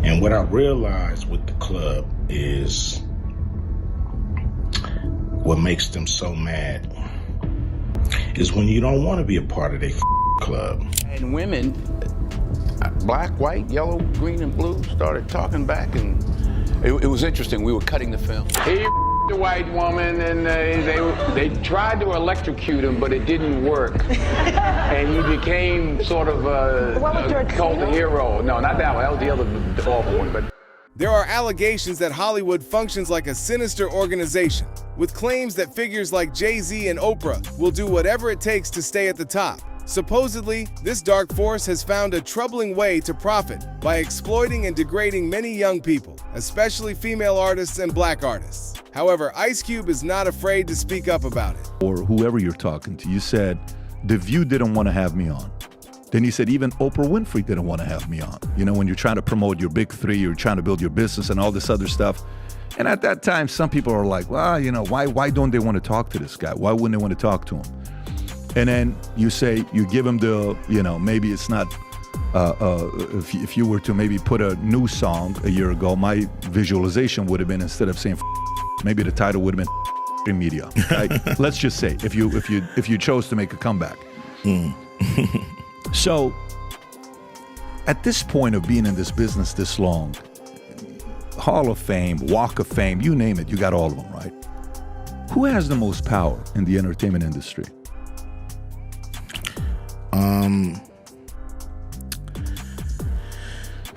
And what I realized with the club is what makes them so mad is when you don't want to be a part of their club. And women, black, white, yellow, green, and blue, started talking back, and it was interesting. We were cutting the film. He the white woman, and they tried to electrocute him, but it didn't work. And he became sort of a cult hero. No, not that one. That was the other awful one. But there are allegations that Hollywood functions like a sinister organization, with claims that figures like Jay-Z and Oprah will do whatever it takes to stay at the top. Supposedly, this dark force has found a troubling way to profit by exploiting and degrading many young people, especially female artists and black artists. However, Ice Cube is not afraid to speak up about it. Or whoever you're talking to, you said, The View didn't want to have me on. Then he said, even Oprah Winfrey didn't want to have me on. You know, when you're trying to promote your big three, you're trying to build your business and all this other stuff. And at that time, some people are like, well, you know, why don't they want to talk to this guy? Why wouldn't they want to talk to him? And then you say, you give him the, you know, maybe it's not, if you were to maybe put a new song a year ago, my visualization would have been, instead of saying maybe the title would have been media. Right? Let's just say, if you chose to make a comeback. So at this point of being in this business this long, Hall of Fame, Walk of Fame, you name it, you got all of them, right? Who has the most power in the entertainment industry?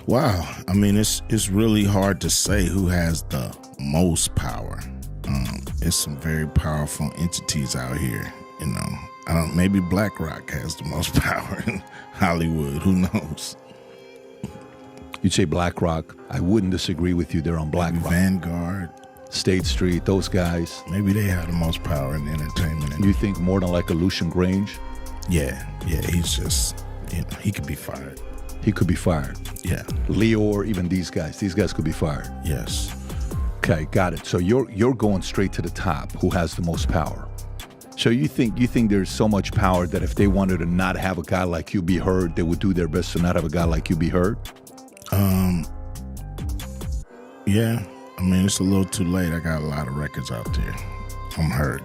Wow. I mean, it's really hard to say who has the most power. It's some very powerful entities out here, you know. Maybe BlackRock has the most power in Hollywood. Who knows? You'd say BlackRock. I wouldn't disagree with you. They're on BlackRock. Vanguard, State Street, those guys. maybe they have the most power in the entertainment industry. You think more than like a Lucian Grange? Yeah, he's just, you know, he could be fired. He could be fired. Yeah. Leor, even these guys could be fired. Yes. Okay, got it. So you're going straight to the top. Who has the most power? So you think there's so much power that if they wanted to not have a guy like you be heard, they would do their best to not have a guy like you be heard? Yeah. I mean, it's a little too late. I got a lot of records out there. I'm heard.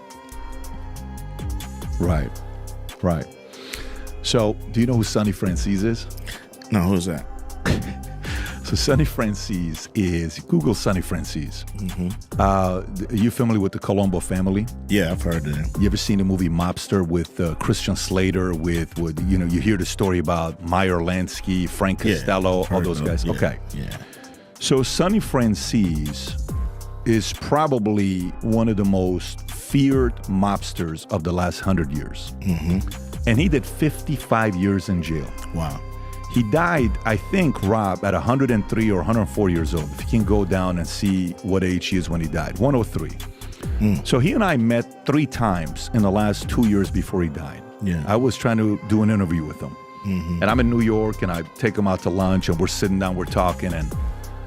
Right. So, do you know who Sonny Francis is? No, who's that? So Sonny Francis is, Google Sonny Francis. Are you familiar with the Colombo family? Yeah, I've heard of him. You ever seen the movie Mobster with Christian Slater, with you know, you hear the story about Meyer Lansky, Frank Costello, all those guys? Yeah, okay. Yeah. So Sonny Francis is probably one of the most feared mobsters of the last 100 years. And he did 55 years in jail. Wow. He died, I think, Rob, at 103 or 104 years old. If you can go down and see what age he is when he died, 103. So he and I met 3 times in the last 2 years before he died. Yeah. I was trying to do an interview with him. And I'm in New York, and I take him out to lunch, and we're sitting down, we're talking, and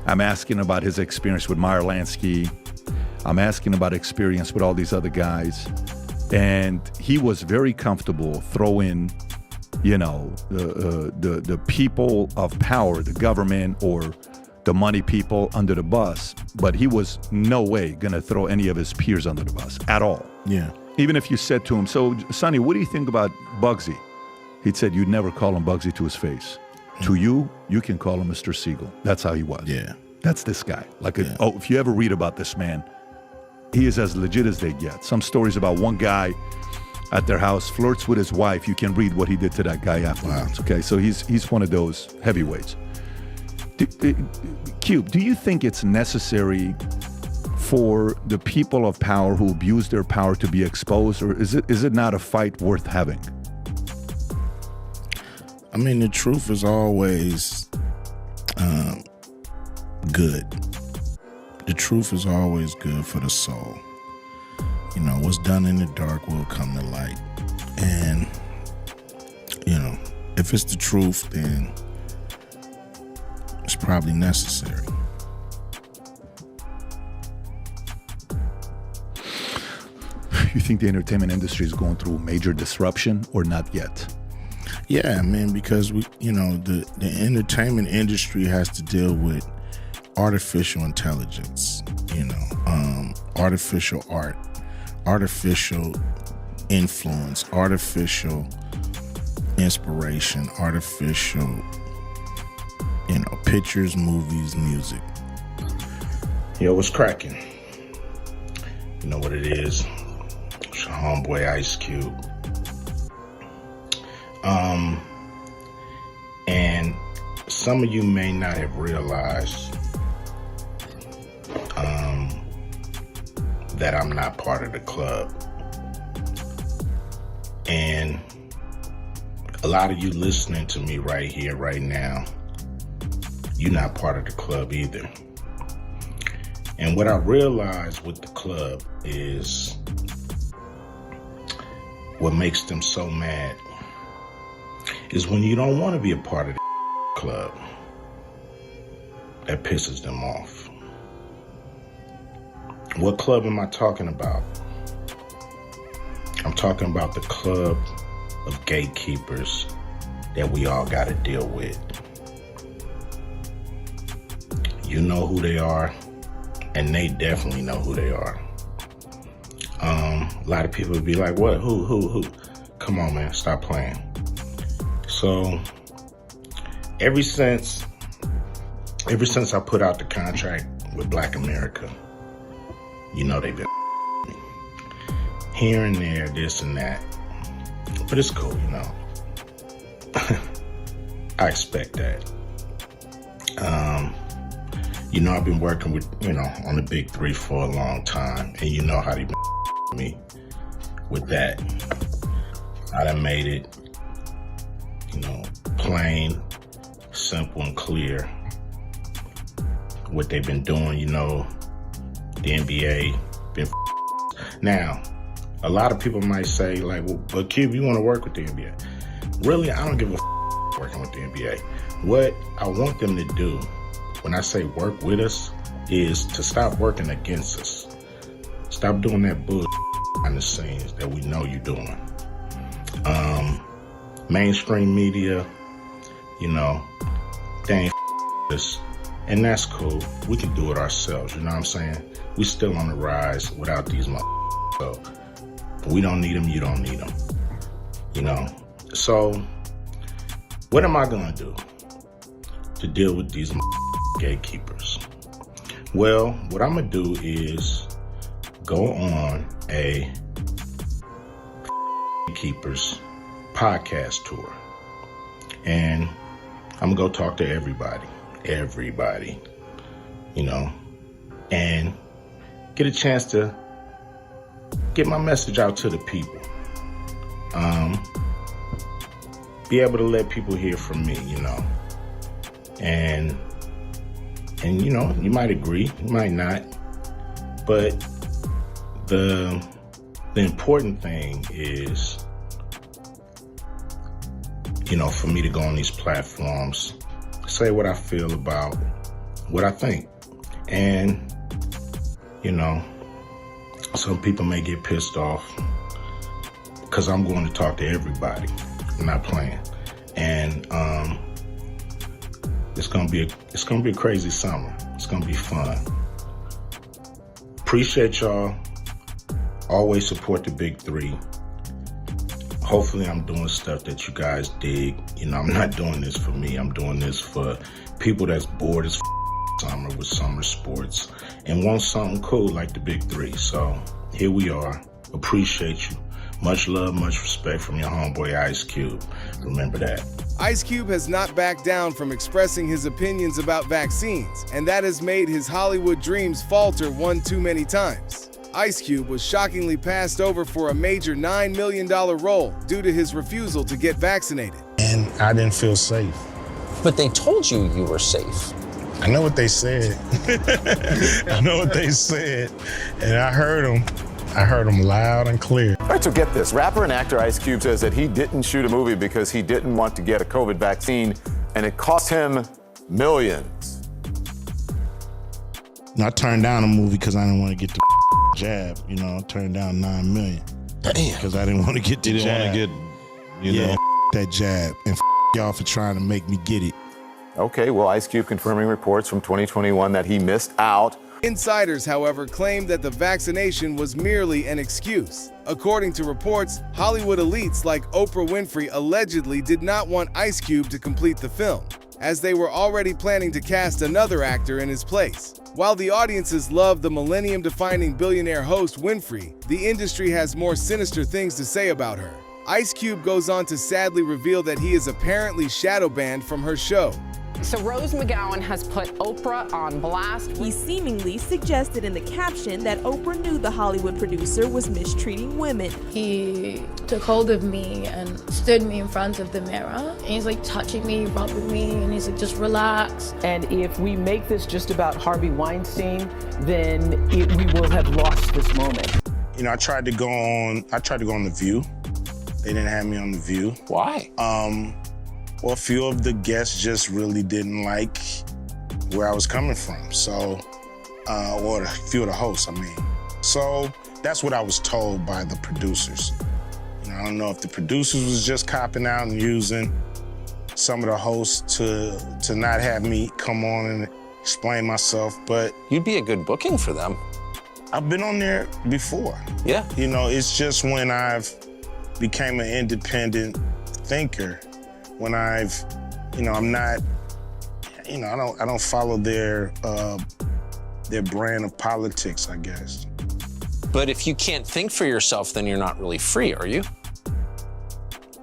I'm asking about his experience with Meyer Lansky. I'm asking about experience with all these other guys. And he was very comfortable throwing, you know, the people of power, the government or the money people under the bus, but he was no way going to throw any of his peers under the bus at all. Yeah. Even if you said to him, so, Sonny, what do you think about Bugsy? He'd said, you'd never call him Bugsy to his face. To you, you can call him Mr. Siegel. That's how he was. Yeah. That's this guy. If you ever read about this man, he is as legit as they get. Some stories about one guy at their house flirts with his wife. You can read what he did to that guy afterwards. Wow. Okay, so he's one of those heavyweights. Cube, do you think it's necessary for the people of power who abuse their power to be exposed, or is it not a fight worth having? I mean, the truth is always good. The truth is always good for the soul. You know, what's done in the dark will come to light. And, you know, if it's the truth, then it's probably necessary. You think the entertainment industry is going through major disruption or not yet? Yeah, man, because the entertainment industry has to deal with artificial intelligence, artificial art, artificial influence, artificial inspiration, artificial, pictures, movies, music. Yo, what's cracking? You know what it is. It's your homeboy Ice Cube. And some of you may not have realized that I'm not part of the club. And a lot of you listening to me right here, right now, you're not part of the club either. And what I realized with the club is what makes them so mad is when you don't want to be a part of the club. That pisses them off. What club am I talking about? I'm talking about the club of gatekeepers that we all got to deal with. You know who they are, and they definitely know who they are. A lot of people would be like, what? Who? Come on, man, stop playing. So, ever since I put out the contract with Black America, they've been me. Here and there, this and that. But it's cool, I expect that. I've been working with, on the big three for a long time, and you know how they me with that. I done made it, plain, simple, and clear what they've been doing. The NBA been now. A lot of people might say, like, well, but Cube, you want to work with the NBA? Really, I don't give a working with the NBA. What I want them to do when I say work with us is to stop working against us. Stop doing that bullshit behind the scenes that we know you're doing. Mainstream media, they ain't us. And that's cool. We can do it ourselves, you know what I'm saying? We still on the rise without these motherfuckers. So, we don't need them, you don't need them. So, what am I gonna do to deal with these gatekeepers? Well, what I'm gonna do is go on a gatekeepers podcast tour. And I'm gonna go talk to everybody, and get a chance to get my message out to the people. Be able to let people hear from me, and you might agree, you might not, but the important thing is, for me to go on these platforms, say what I feel about what I think. And, some people may get pissed off because I'm going to talk to everybody. I'm not playing. And it's gonna be a crazy summer. It's gonna be fun. Appreciate y'all. Always support the big three. Hopefully I'm doing stuff that you guys dig. I'm not doing this for me. I'm doing this for people that's bored as summer with summer sports and want something cool like the big three. So here we are. Appreciate you. Much love, much respect from your homeboy Ice Cube. Remember that. Ice Cube has not backed down from expressing his opinions about vaccines, and that has made his Hollywood dreams falter one too many times. Ice Cube was shockingly passed over for a major $9 million role due to his refusal to get vaccinated. And I didn't feel safe. But they told you were safe. I know what they said. I know what they said, and I heard them. I heard them loud and clear. All right, so get this. Rapper and actor Ice Cube says that he didn't shoot a movie because he didn't want to get a COVID vaccine, and it cost him millions. I turned down a movie because I didn't want to get the jab. I turned down $9 million. Damn. Because I didn't want to get the jab. You didn't want to get, that jab. And y'all for trying to make me get it. Okay, well, Ice Cube confirming reports from 2021 that he missed out. Insiders, however, claim that the vaccination was merely an excuse. According to reports, Hollywood elites like Oprah Winfrey allegedly did not want Ice Cube to complete the film, as they were already planning to cast another actor in his place. While the audiences love the millennium-defining billionaire host Winfrey, the industry has more sinister things to say about her. Ice Cube goes on to sadly reveal that he is apparently shadow banned from her show. So Rose McGowan has put Oprah on blast. He seemingly suggested in the caption that Oprah knew the Hollywood producer was mistreating women. He took hold of me and stood me in front of the mirror. And he's like touching me, rubbing me, and he's like, just relax. And if we make this just about Harvey Weinstein, then we will have lost this moment. You know, I tried to go on The View. They didn't have me on The View. Why? Well, a few of the guests just really didn't like where I was coming from. So, or a few of the hosts, I mean. So that's what I was told by the producers. You know, I don't know if the producers was just copping out and using some of the hosts to not have me come on and explain myself, but... You'd be a good booking for them. I've been on there before. Yeah. You know, it's just when I've became an independent thinker, when I've, you know, I'm not, you know, I don't follow their brand of politics, I guess. But if you can't think for yourself, then you're not really free, are you?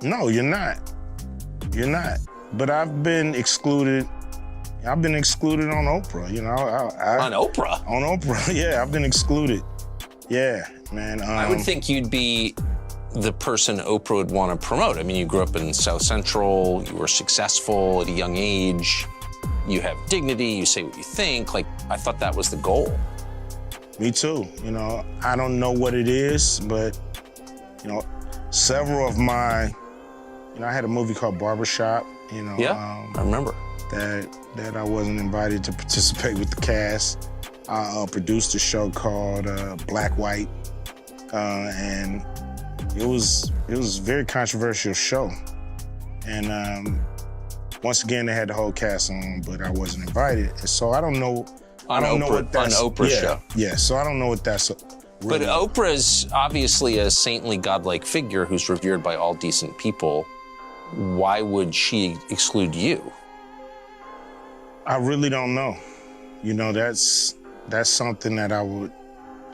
No, you're not. You're not. But I've been excluded. I've been excluded on Oprah, you know. On Oprah? On Oprah, yeah, I've been excluded. Yeah, man. I would think you'd be the person Oprah would want to promote. I mean, you grew up in South Central, you were successful at a young age, you have dignity, you say what you think. Like, I thought that was the goal. Me too. You know, I don't know what it is, but, you know, several of my, you know, I had a movie called Barbershop, you know. Yeah, I remember. That I wasn't invited to participate with the cast. I produced a show called Black White, and it was a very controversial show. And once again, they had the whole cast on, but I wasn't invited. And so I don't know. On Oprah's show. Yeah, so I don't know what that's really. But Oprah's obviously a saintly, godlike figure who's revered by all decent people. Why would she exclude you? I really don't know. You know, that's something that I would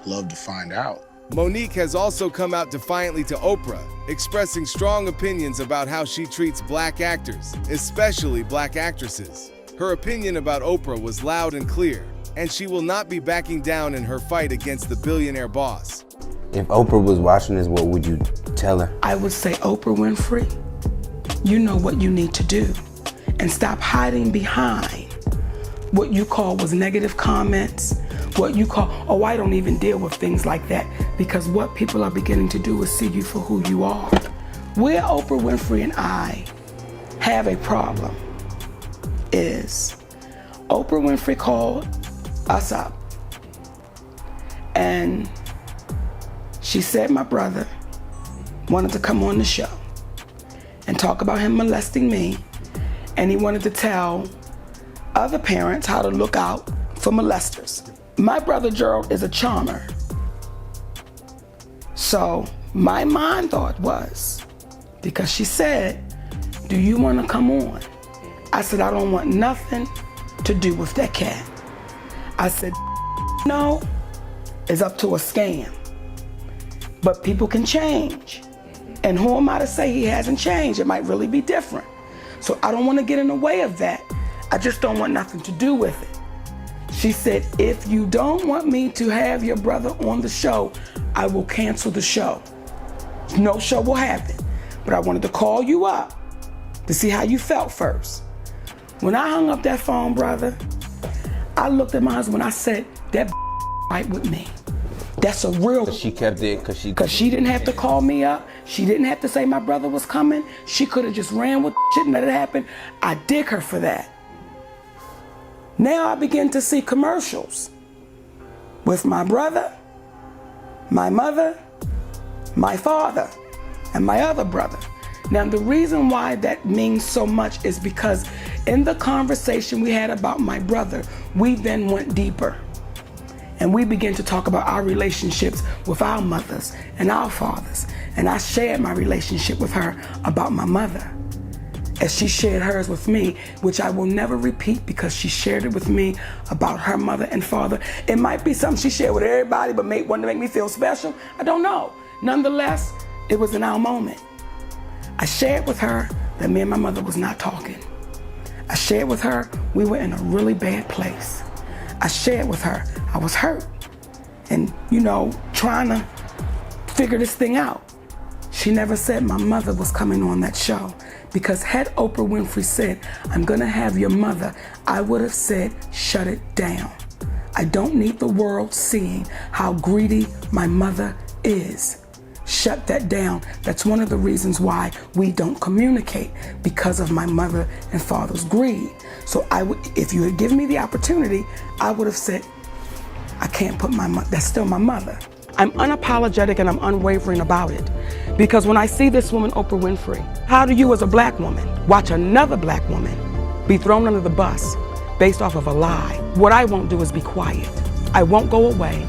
love to find out. Monique has also come out defiantly to Oprah, expressing strong opinions about how she treats black actors, especially black actresses. Her opinion about Oprah was loud and clear, and she will not be backing down in her fight against the billionaire boss. If Oprah was watching this, what would you tell her? I would say, Oprah Winfrey, you know what you need to do, and stop hiding behind what you call was negative comments, what you call, oh, I don't even deal with things like that, because what people are beginning to do is see you for who you are. Where Oprah Winfrey and I have a problem is Oprah Winfrey called us up and she said my brother wanted to come on the show and talk about him molesting me, and he wanted to tell other parents how to look out for molesters. My brother Gerald is a charmer. So my mind thought was, because she said, do you want to come on? I said, I don't want nothing to do with that cat. I said, no, it's up to a scam. But people can change. And who am I to say he hasn't changed? It might really be different. So I don't want to get in the way of that. I just don't want nothing to do with it. She said, if you don't want me to have your brother on the show, I will cancel the show. No show will happen. But I wanted to call you up to see how you felt first. When I hung up that phone, brother, I looked at my husband and I said, that right with me. That's a real. She kept it because she didn't have to call me up. She didn't have to say my brother was coming. She could have just ran with shit and let it happen. I dig her for that. Now I begin to see commercials with my brother, my mother, my father, and my other brother. Now, the reason why that means so much is because in the conversation we had about my brother, we then went deeper. And we began to talk about our relationships with our mothers and our fathers. And I shared my relationship with her about my mother, as she shared hers with me, which I will never repeat because she shared it with me about her mother and father. It might be something she shared with everybody, but wanted to make me feel special. I don't know. Nonetheless, it was in our moment. I shared with her that me and my mother was not talking. I shared with her we were in a really bad place. I shared with her I was hurt and, trying to figure this thing out. She never said my mother was coming on that show, because had Oprah Winfrey said, I'm gonna have your mother, I would have said, shut it down. I don't need the world seeing how greedy my mother is. Shut that down. That's one of the reasons why we don't communicate, because of my mother and father's greed. So if you had given me the opportunity, I would have said, I can't put that's still my mother. I'm unapologetic and I'm unwavering about it. Because when I see this woman, Oprah Winfrey, how do you as a black woman watch another black woman be thrown under the bus based off of a lie? What I won't do is be quiet. I won't go away.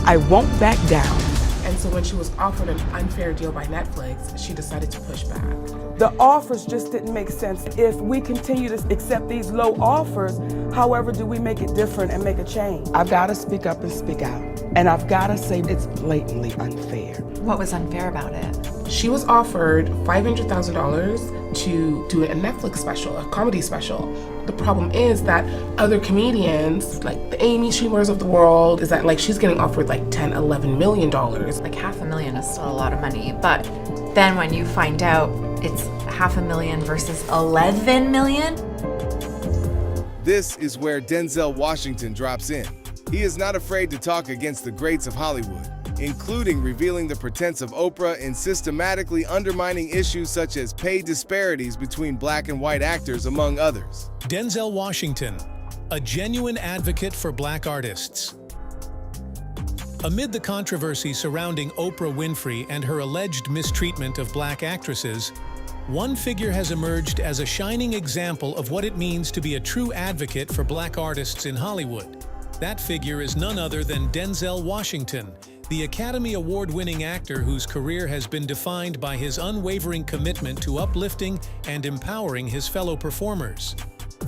I won't back down. And so when she was offered an unfair deal by Netflix, she decided to push back. The offers just didn't make sense. If we continue to accept these low offers, however do we make it different and make a change? I've got to speak up and speak out. And I've got to say it's blatantly unfair. What was unfair about it? She was offered $500,000 to do a Netflix special, a comedy special. The problem is that other comedians, like the Amy Schumers of the world, is that she's getting offered $10, $11 million. $500,000 is still a lot of money, but then when you find out it's $500,000 versus $11 million. This is where Denzel Washington drops in. He is not afraid to talk against the greats of Hollywood, including revealing the pretense of Oprah in systematically undermining issues such as pay disparities between black and white actors, among others. Denzel Washington, a genuine advocate for black artists. Amid the controversy surrounding Oprah Winfrey and her alleged mistreatment of black actresses, one figure has emerged as a shining example of what it means to be a true advocate for black artists in Hollywood. That figure is none other than Denzel Washington, the Academy Award-winning actor whose career has been defined by his unwavering commitment to uplifting and empowering his fellow performers.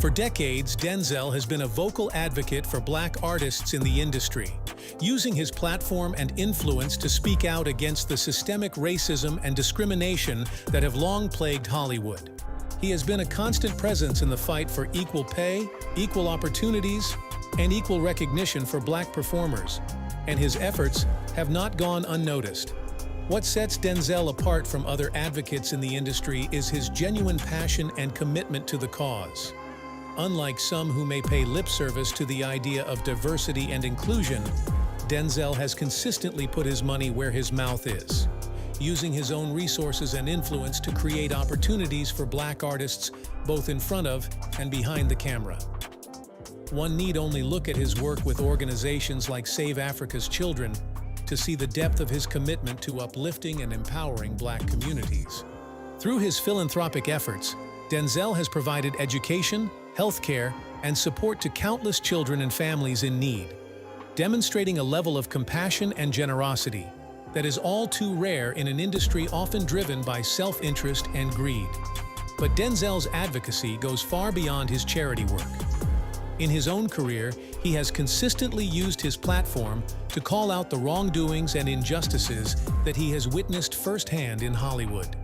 For decades, Denzel has been a vocal advocate for black artists in the industry, using his platform and influence to speak out against the systemic racism and discrimination that have long plagued Hollywood. He has been a constant presence in the fight for equal pay, equal opportunities, and equal recognition for black performers, and his efforts have not gone unnoticed. What sets Denzel apart from other advocates in the industry is his genuine passion and commitment to the cause. Unlike some who may pay lip service to the idea of diversity and inclusion, Denzel has consistently put his money where his mouth is, using his own resources and influence to create opportunities for black artists both in front of and behind the camera. One need only look at his work with organizations like Save Africa's Children to see the depth of his commitment to uplifting and empowering black communities. Through his philanthropic efforts, Denzel has provided education, healthcare, and support to countless children and families in need, demonstrating a level of compassion and generosity that is all too rare in an industry often driven by self-interest and greed. But Denzel's advocacy goes far beyond his charity work. In his own career, he has consistently used his platform to call out the wrongdoings and injustices that he has witnessed firsthand in Hollywood.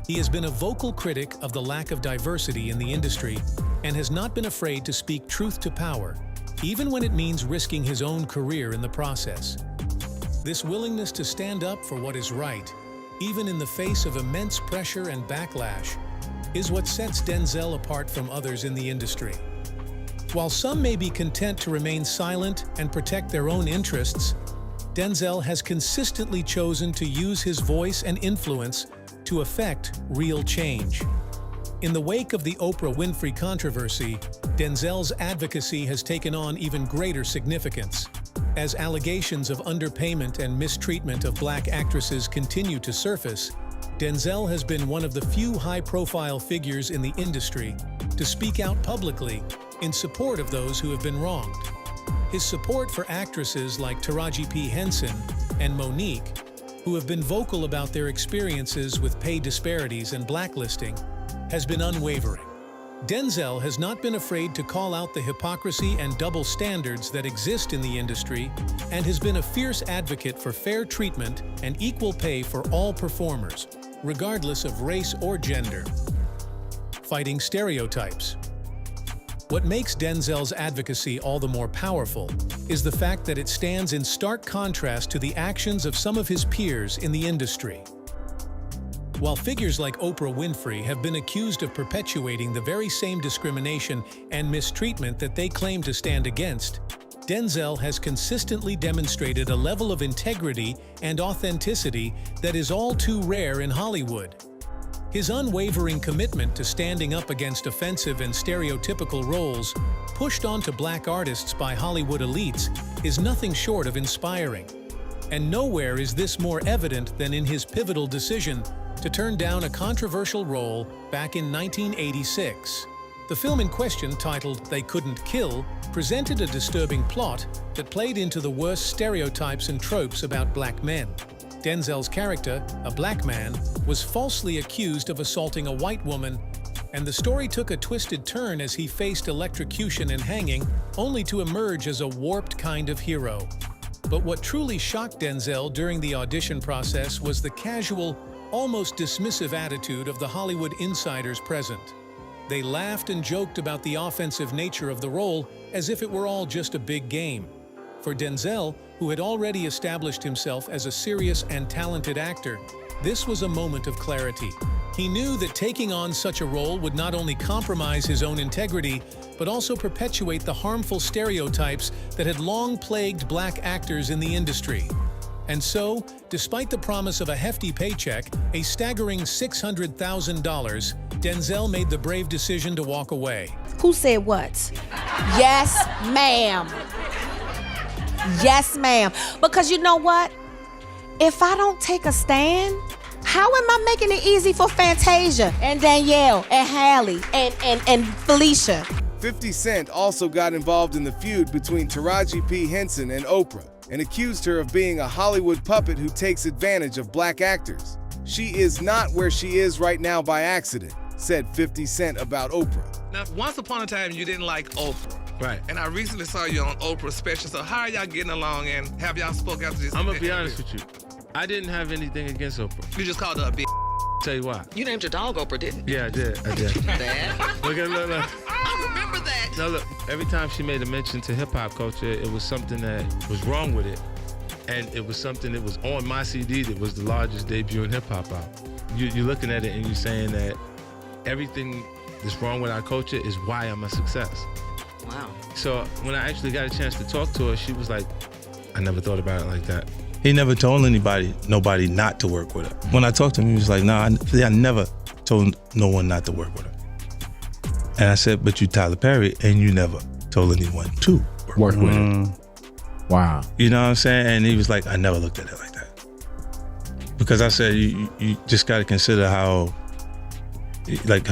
He has been a vocal critic of the lack of diversity in the industry and has not been afraid to speak truth to power, even when it means risking his own career in the process. This willingness to stand up for what is right, even in the face of immense pressure and backlash, is what sets Denzel apart from others in the industry. While some may be content to remain silent and protect their own interests, Denzel has consistently chosen to use his voice and influence to effect real change. In the wake of the Oprah Winfrey controversy, Denzel's advocacy has taken on even greater significance. As allegations of underpayment and mistreatment of black actresses continue to surface, Denzel has been one of the few high-profile figures in the industry to speak out publicly in support of those who have been wronged. His support for actresses like Taraji P. Henson and Monique, who have been vocal about their experiences with pay disparities and blacklisting, has been unwavering. Denzel has not been afraid to call out the hypocrisy and double standards that exist in the industry and has been a fierce advocate for fair treatment and equal pay for all performers, regardless of race or gender. Fighting stereotypes. What makes Denzel's advocacy all the more powerful is the fact that it stands in stark contrast to the actions of some of his peers in the industry. While figures like Oprah Winfrey have been accused of perpetuating the very same discrimination and mistreatment that they claim to stand against, Denzel has consistently demonstrated a level of integrity and authenticity that is all too rare in Hollywood. His unwavering commitment to standing up against offensive and stereotypical roles pushed onto black artists by Hollywood elites is nothing short of inspiring. And nowhere is this more evident than in his pivotal decision to turn down a controversial role back in 1986. The film in question, titled They Couldn't Kill, presented a disturbing plot that played into the worst stereotypes and tropes about black men. Denzel's character, a black man, was falsely accused of assaulting a white woman, and the story took a twisted turn as he faced electrocution and hanging, only to emerge as a warped kind of hero. But what truly shocked Denzel during the audition process was the casual, almost dismissive attitude of the Hollywood insiders present. They laughed and joked about the offensive nature of the role as if it were all just a big game. For Denzel, who had already established himself as a serious and talented actor, this was a moment of clarity. He knew that taking on such a role would not only compromise his own integrity, but also perpetuate the harmful stereotypes that had long plagued black actors in the industry. And so, despite the promise of a hefty paycheck, a staggering $600,000, Denzel made the brave decision to walk away. Who said what? Yes, ma'am. Yes, ma'am. Because you know what? If I don't take a stand, how am I making it easy for Fantasia and Danielle and Hallie and Felicia? 50 Cent also got involved in the feud between Taraji P. Henson and Oprah and accused her of being a Hollywood puppet who takes advantage of black actors. She is not where she is right now by accident, said 50 Cent about Oprah. Now, once upon a time, you didn't like Oprah. Right. And I recently saw you on Oprah's special, so how are y'all getting along and have y'all spoke after this? I'm gonna be honest with you. I didn't have anything against Oprah. You just called her a bitch. Tell you why. You named your dog Oprah, didn't you? Yeah, I did. Dad? Look. I remember that. No, look, every time she made a mention to hip-hop culture, it was something that was wrong with it. And it was something that was on my CD that was the largest debut in hip-hop album. You're looking at it and you're saying that everything that's wrong with our culture is why I'm a success. Wow. So when I actually got a chance to talk to her, she was like, I never thought about it like that. He never told nobody not to work with her. When I talked to him, he was like, nah, I never told no one not to work with her. And I said, but you Tyler Perry, and you never told anyone to work with her. Wow. You know what I'm saying? And he was like, I never looked at it like that. Because I said, you just got to consider how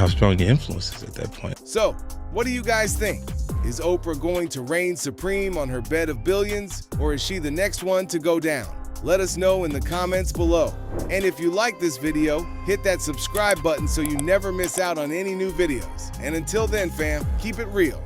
strong your influence is at that point. So, what do you guys think? Is Oprah going to reign supreme on her bed of billions, or is she the next one to go down? Let us know in the comments below. And if you like this video, hit that subscribe button so you never miss out on any new videos. And until then, fam, keep it real.